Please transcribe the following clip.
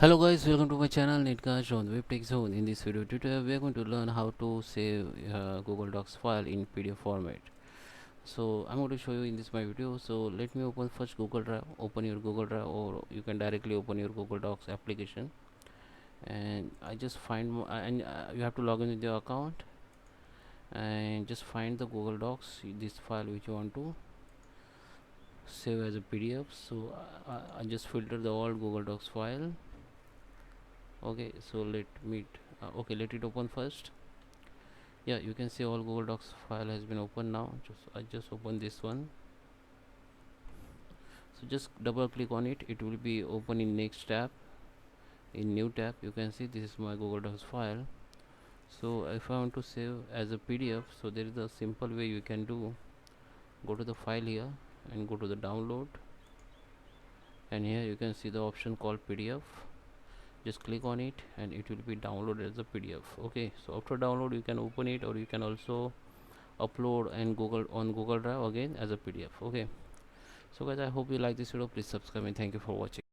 Hello guys, welcome to my channel Netcash on Web Tech Zone. In this video tutorial, we are going to learn how to save Google Docs file in PDF format. So I'm going to show you in this my video. So let me open first Google Drive. Open your Google Drive, or you can directly open your Google Docs application. And I just find and you have to log in with your account and just find the Google Docs, this file which you want to save as a PDF. So I just filter the all Google Docs file. Okay, so let it open first. Yeah, you can see all Google Docs file has been opened now. I just open this one. So just double click on it, it will be open in next tab. In new tab you can see this is my Google Docs file. So if I want to save as a PDF, so there is a simple way you can do. Go to the file here and go to the download, and here you can see the option called PDF. Just click on it and it will be downloaded as a PDF. Okay, so after download you can open it, or you can also upload and Google Drive again as a PDF. Okay, so guys, I hope you like this video. Please subscribe and thank you for watching.